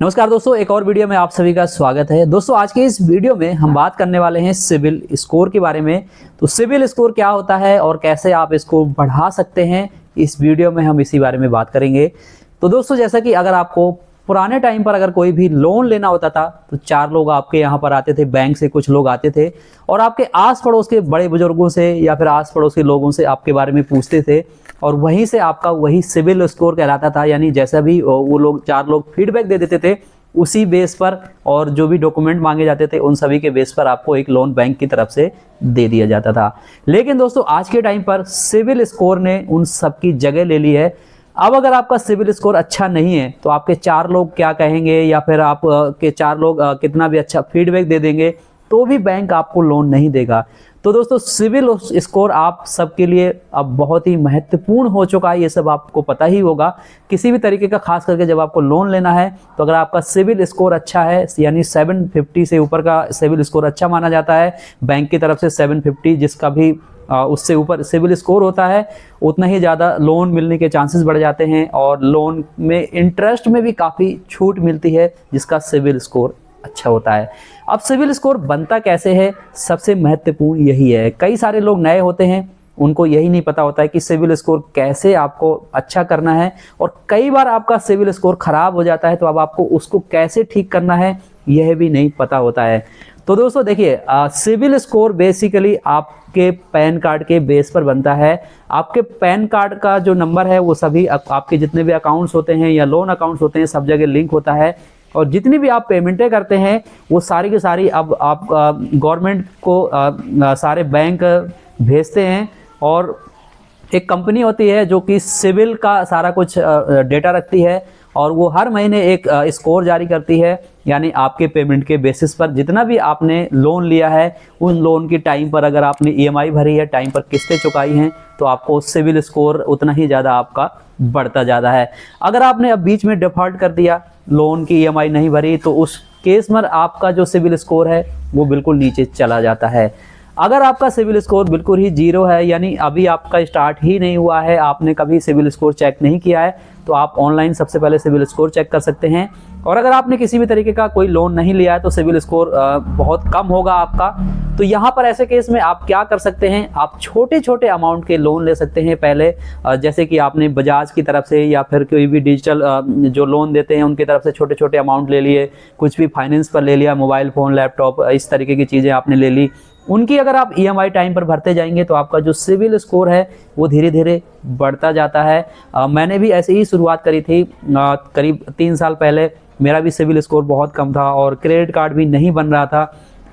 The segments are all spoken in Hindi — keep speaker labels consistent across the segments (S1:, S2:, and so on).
S1: नमस्कार दोस्तों, एक और वीडियो में आप सभी का स्वागत है। दोस्तों आज के इस वीडियो में हम बात करने वाले हैं सिबिल स्कोर के बारे में। तो सिबिल स्कोर क्या होता है और कैसे आप इसको बढ़ा सकते हैं, इस वीडियो में हम इसी बारे में बात करेंगे। तो दोस्तों जैसा कि अगर आपको पुराने टाइम पर अगर कोई भी लोन लेना होता था तो 4 लोग आपके यहाँ पर आते थे, बैंक से कुछ लोग आते थे और आपके आस पड़ोस के बड़े बुजुर्गों से या फिर आस पड़ोस के लोगों से आपके बारे में पूछते थे और वहीं से आपका वही सिबिल स्कोर कहलाता था। यानी जैसा भी वो लोग 4 लोग फीडबैक दे देते थे उसी बेस पर और जो भी डॉक्यूमेंट मांगे जाते थे उन सभी के बेस पर आपको एक लोन बैंक की तरफ से दे दिया जाता था। लेकिन दोस्तों आज के टाइम पर सिबिल स्कोर ने उन सब की जगह ले ली है। अब अगर आपका सिबिल स्कोर अच्छा नहीं है तो आपके 4 लोग क्या कहेंगे या फिर आप के 4 लोग कितना भी अच्छा फीडबैक दे देंगे तो भी बैंक आपको लोन नहीं देगा। तो दोस्तों सिबिल स्कोर आप सबके लिए अब बहुत ही महत्वपूर्ण हो चुका है, ये सब आपको पता ही होगा। किसी भी तरीके का खास करके जब आपको लोन लेना है तो अगर आपका सिबिल स्कोर अच्छा है, यानी 750 से ऊपर का सिबिल स्कोर अच्छा माना जाता है बैंक की तरफ से। 750 जिसका भी उससे ऊपर सिबिल स्कोर होता है उतना ही ज़्यादा लोन मिलने के चांसेस बढ़ जाते हैं और लोन में इंटरेस्ट में भी काफ़ी छूट मिलती है जिसका सिबिल स्कोर अच्छा होता है। अब सिबिल स्कोर बनता कैसे है, सबसे महत्वपूर्ण यही है। कई सारे लोग नए होते हैं, उनको यही नहीं पता होता है कि सिबिल स्कोर कैसे आपको अच्छा करना है और कई बार आपका सिबिल स्कोर खराब हो जाता है तो अब आपको उसको कैसे ठीक करना है यह भी नहीं पता होता है। तो दोस्तों देखिए, सिबिल स्कोर बेसिकली आपके पैन कार्ड के बेस पर बनता है। आपके पैन कार्ड का जो नंबर है वो सभी आपके जितने भी अकाउंट्स होते हैं या लोन अकाउंट्स होते हैं सब जगह लिंक होता है और जितनी भी आप पेमेंटें करते हैं वो सारी की सारी अब आप गवर्नमेंट को सारे बैंक भेजते हैं और एक कंपनी होती है जो कि सिबिल का सारा कुछ डेटा रखती है और वो हर महीने एक स्कोर जारी करती है। यानी आपके पेमेंट के बेसिस पर जितना भी आपने लोन लिया है उन लोन की टाइम पर अगर आपने ईएमआई भरी है, टाइम पर किस्तें चुकाई हैं तो आपको सिबिल स्कोर उतना ही ज़्यादा आपका बढ़ता ज़्यादा है। अगर आपने अब बीच में डिफ़ॉल्ट कर दिया, लोन की ईएमआई नहीं भरी, तो उस केस में आपका जो सिबिल स्कोर है वो बिल्कुल नीचे चला जाता है। अगर आपका सिबिल स्कोर बिल्कुल ही जीरो है, यानी अभी आपका स्टार्ट ही नहीं हुआ है, आपने कभी सिबिल स्कोर चेक नहीं किया है, तो आप ऑनलाइन सबसे पहले सिबिल स्कोर चेक कर सकते हैं। और अगर आपने किसी भी तरीके का कोई लोन नहीं लिया है तो सिबिल स्कोर बहुत कम होगा आपका। तो यहाँ पर ऐसे केस में आप क्या कर सकते हैं, आप छोटे छोटे अमाउंट के लोन ले सकते हैं पहले। जैसे कि आपने बजाज की तरफ से या फिर कोई भी डिजिटल जो लोन देते हैं उनकी तरफ से छोटे छोटे अमाउंट ले लिए, कुछ भी फाइनेंस पर ले लिया, मोबाइल फ़ोन, लैपटॉप, इस तरीके की चीज़ें आपने ले ली। उनकी अगर आप ईएमआई टाइम पर भरते जाएंगे तो आपका जो सिबिल स्कोर है वो धीरे धीरे बढ़ता जाता है। मैंने भी ऐसे ही शुरुआत करी थी करीब 3 साल पहले। मेरा भी सिबिल स्कोर बहुत कम था और क्रेडिट कार्ड भी नहीं बन रहा था,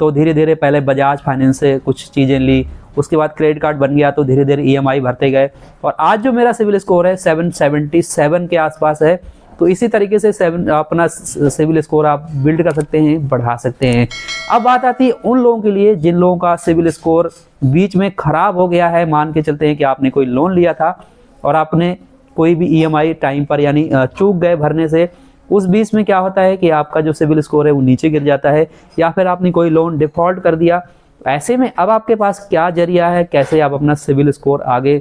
S1: तो धीरे धीरे पहले बजाज फाइनेंस से कुछ चीज़ें ली, उसके बाद क्रेडिट कार्ड बन गया तो धीरे धीरे ईएमआई भरते गए और आज जो मेरा सिबिल स्कोर है 777 के आसपास है। तो इसी तरीके से अपना सिबिल स्कोर आप बिल्ड कर सकते हैं, बढ़ा सकते हैं। अब बात आती है उन लोगों के लिए जिन लोगों का सिबिल स्कोर बीच में ख़राब हो गया है। मान के चलते हैं कि आपने कोई लोन लिया था और आपने कोई भी ईएमआई टाइम पर यानी चूक गए भरने से, उस बीच में क्या होता है कि आपका जो सिबिल स्कोर है वो नीचे गिर जाता है या फिर आपने कोई लोन डिफ़ॉल्ट कर दिया। ऐसे में अब आपके पास क्या जरिया है, कैसे आप अपना सिबिल स्कोर आगे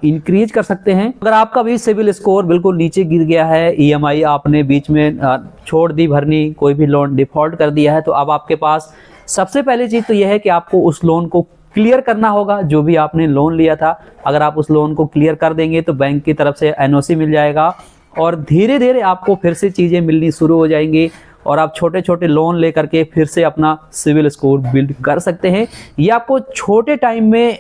S1: इंक्रीज कर सकते हैं। अगर आपका भी सिबिल स्कोर बिल्कुल नीचे गिर गया है, ईएमआई आपने बीच में छोड़ दी भरनी, कोई भी लोन डिफ़ॉल्ट कर दिया है, तो अब आपके पास सबसे पहली चीज़ तो यह है कि आपको उस लोन को क्लियर करना होगा। जो भी आपने लोन लिया था अगर आप उस लोन को क्लियर कर देंगे तो बैंक की तरफ से एनओसी मिल जाएगा और धीरे धीरे आपको फिर से चीज़ें मिलनी शुरू हो जाएंगी और आप छोटे छोटे लोन लेकर के फिर से अपना सिबिल स्कोर बिल्ड कर सकते हैं। ये आपको छोटे टाइम में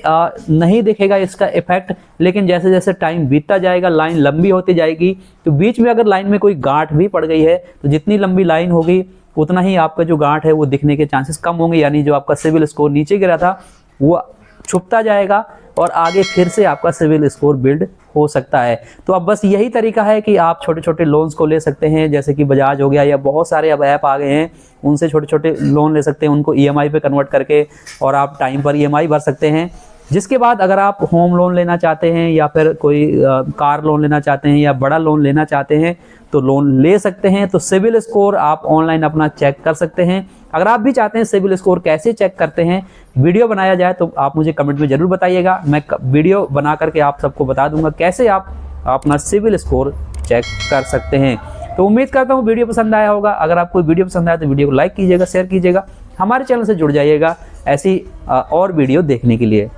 S1: नहीं दिखेगा इसका इफेक्ट, लेकिन जैसे जैसे टाइम बीतता जाएगा, लाइन लंबी होती जाएगी, तो बीच में अगर लाइन में कोई गांठ भी पड़ गई है तो जितनी लंबी लाइन होगी उतना ही आपका जो गांठ है वो दिखने के चांसेस कम होंगे। यानी जो आपका सिबिल स्कोर नीचे गिरा था वो छुपता जाएगा और आगे फिर से आपका सिबिल स्कोर बिल्ड हो सकता है। तो अब बस यही तरीका है कि आप छोटे छोटे लोन्स को ले सकते हैं, जैसे कि बजाज हो गया या बहुत सारे अब ऐप आ गए हैं, उनसे छोटे छोटे लोन ले सकते हैं, उनको ईएमआई पे कन्वर्ट करके और आप टाइम पर ईएमआई भर सकते हैं। जिसके बाद अगर आप होम लोन लेना चाहते हैं या फिर कोई कार लोन लेना चाहते हैं या बड़ा लोन लेना चाहते हैं तो लोन ले सकते हैं। तो सिबिल स्कोर आप ऑनलाइन अपना चेक कर सकते हैं। अगर आप भी चाहते हैं सिबिल स्कोर कैसे चेक करते हैं वीडियो बनाया जाए तो आप मुझे कमेंट में ज़रूर बताइएगा। मैं वीडियो बना करके आप सबको बता दूंगा कैसे आप अपना सिबिल स्कोर चेक कर सकते हैं। तो उम्मीद करता हूँ वीडियो पसंद आया होगा। अगर आपको वीडियो पसंद आया तो वीडियो को लाइक कीजिएगा, शेयर कीजिएगा, हमारे चैनल से जुड़ जाइएगा ऐसी और वीडियो देखने के लिए।